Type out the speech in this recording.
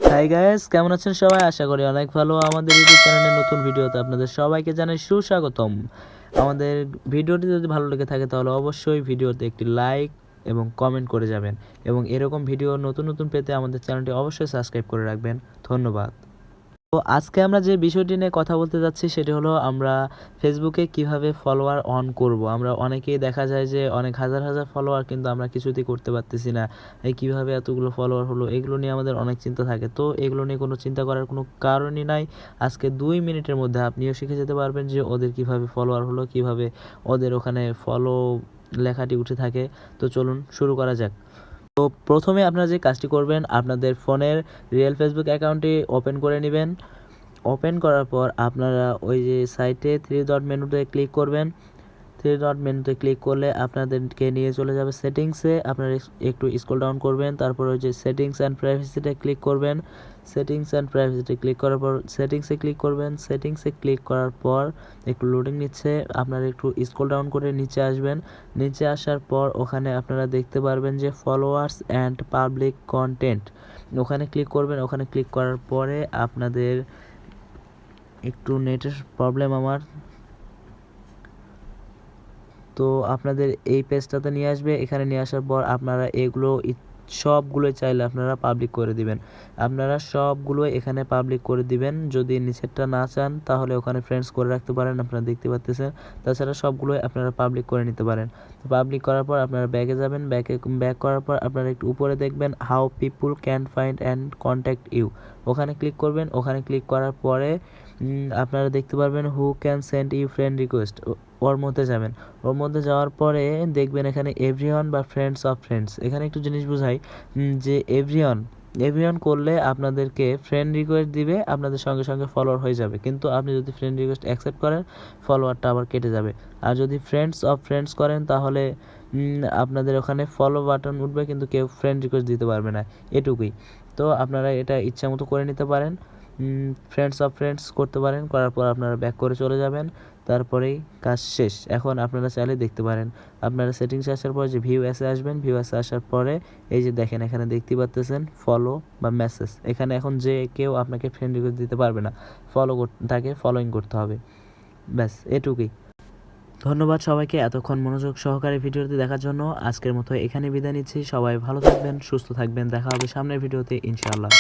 Hi guys, কেমন আছেন সবাই? আশা করি অনেক ভালো। আমাদের ইউটিউব চ্যানেলের নতুন ভিডিওতে আপনাদের সবাইকে জানাই সুস্বাগতম। আমাদের ভিডিওটি যদি ভালো লেগে থাকে তাহলে অবশ্যই ভিডিওতে একটি লাইক এবং কমেন্ট করে যাবেন, এবং এরকম ভিডিও নতুন নতুন পেতে আমাদের চ্যানেলটি অবশ্যই সাবস্ক্রাইব করে রাখবেন। ধন্যবাদ। তো আজকে আমরা যে বিষয়টি নিয়ে কথা বলতে যাচ্ছি সেটি হলো আমরা ফেসবুকে কিভাবে ফলোয়ার অন করব। আমরা অনেকেই দেখা যায় যে অনেক হাজার হাজার ফলোয়ার, কিন্তু আমরা কিছুতেই করতে পারতেছি না। এই কিভাবে এতগুলো ফলোয়ার হলো, এগুলো নিয়ে আমাদের অনেক চিন্তা থাকে। তো এগুলো নিয়ে কোনো চিন্তা করার কোনো কারণই নাই। আজকে 2 মিনিটের মধ্যে আপনিও শিখে যেতে পারবেন যে ওদের কিভাবে ফলোয়ার হলো, কিভাবে ওদের ওখানে ফলো লেখাটি উঠে থাকে। তো চলুন শুরু করা যাক। তো প্রথমে আপনারা যে কাজটি করবেন, আপনাদের ফোনের রিয়েল ফেসবুক অ্যাকাউন্টটি ওপেন করে নেবেন। ওপেন করার পর আপনারা ওই যে সাইটে 3 ডট মেনুতে ক্লিক করবেন। 3 ডট মেনুতে ক্লিক করলে আপনাদেরকে নিয়ে চলে যাবে সেটিংসে। আপনারা একটু স্ক্রল ডাউন করবেন, তারপর ওই যে সেটিংস অ্যান্ড প্রাইভেসিতে ক্লিক করবেন। সেটিংস অ্যান্ড প্রাইভেসিতে ক্লিক করার পর সেটিংসে ক্লিক করবেন। সেটিংসে ক্লিক করার পর একটু লোডিং নিচ্ছে, আপনারা একটু স্ক্রল ডাউন করে নিচে আসবেন। নিচে আসার পর ওখানে আপনারা দেখতে পারবেন যে ফলোয়ার্স অ্যান্ড পাবলিক কন্টেন্ট, ওখানে ক্লিক করবেন। ওখানে ক্লিক করার পরে আপনাদের একটু নেটের প্রবলেম আমার, তো আপনাদের এই পেজটাতে নিয়ে আসবে। এখানে নিয়ে আসার পর আপনারা এগুলো সবগুলোই চাইলে আপনারা পাবলিক করে দিবেন। আপনারা সবগুলো এখানে পাবলিক করে দিবেন। যদি নিচেরটা না চান তাহলে ওখানে ফ্রেন্ডস করে রাখতে পারেন, আপনারা দেখতে পাচ্ছেন। তাছাড়া সবগুলোই আপনারা পাবলিক করে নিতে পারেন। পাবলিক করার পর আপনারা ব্যাকে যাবেন। ব্যাক করার পর আপনারা একটু উপরে দেখবেন how people can find and contact you, ওখানে ক্লিক করবেন। ওখানে ক্লিক করার পরে আপনারা দেখতে পারবেন who can send you friend request, ওর মধ্যে যাবেন। ওর মধ্যে যাওয়ার পরে দেখবেন এখানে এভরিওয়ান বা ফ্রেন্ডস অফ ফ্রেন্ডস, এখানে একটু জিনিস বোঝাই যে এভরিওয়ান করলে আপনাদেরকে ফ্রেন্ড রিকোয়েস্ট দিবে, আপনাদের সঙ্গে সঙ্গে ফলোয়ার হয়ে যাবে। কিন্তু আপনি যদি ফ্রেন্ড রিকোয়েস্ট অ্যাকসেপ্ট করেন ফলোয়ারটা আবার কেটে যাবে। আর যদি ফ্রেন্ডস অফ ফ্রেন্ডস করেন তাহলে আপনাদের ওখানে ফলো বাটন উঠবে, কিন্তু কেউ ফ্রেন্ড রিকোয়েস্ট দিতে পারবে না। এটুকুই। তো আপনারা এটা ইচ্ছা মতো করে নিতে পারেন। ফ্রেন্ডস অফ ফ্রেন্ডস করতে পারেন। করার পর আপনারা ব্যাক করে চলে যাবেন, তারপরেই কাজ শেষ। এখন আপনারা চাইলে দেখতে পারেন। আপনারা সেটিংসে আসার পর যে ভিউ অ্যাসে আসবেন। ভিউ অ্যাসে আসার পরে এই যে দেখেন এখানে দেখতে পাচ্ছেন ফলো বা মেসেজ। এখানে এখন যে কেউ আপনাকে ফ্রেন্ড রিকোয়েস্ট দিতে পারবে না, তাকে ফলোইং করতে হবে। ব্যাস এটুকুই। ধন্যবাদ সবাইকে এতক্ষণ মনোযোগ সহকারে ভিডিওটি দেখার জন্য। আজকের মতো এখানে বিদায় নিচ্ছি। সবাই ভালো থাকবেন, সুস্থ থাকবেন। দেখা হবে সামনের ভিডিওতে ইনশাআল্লাহ।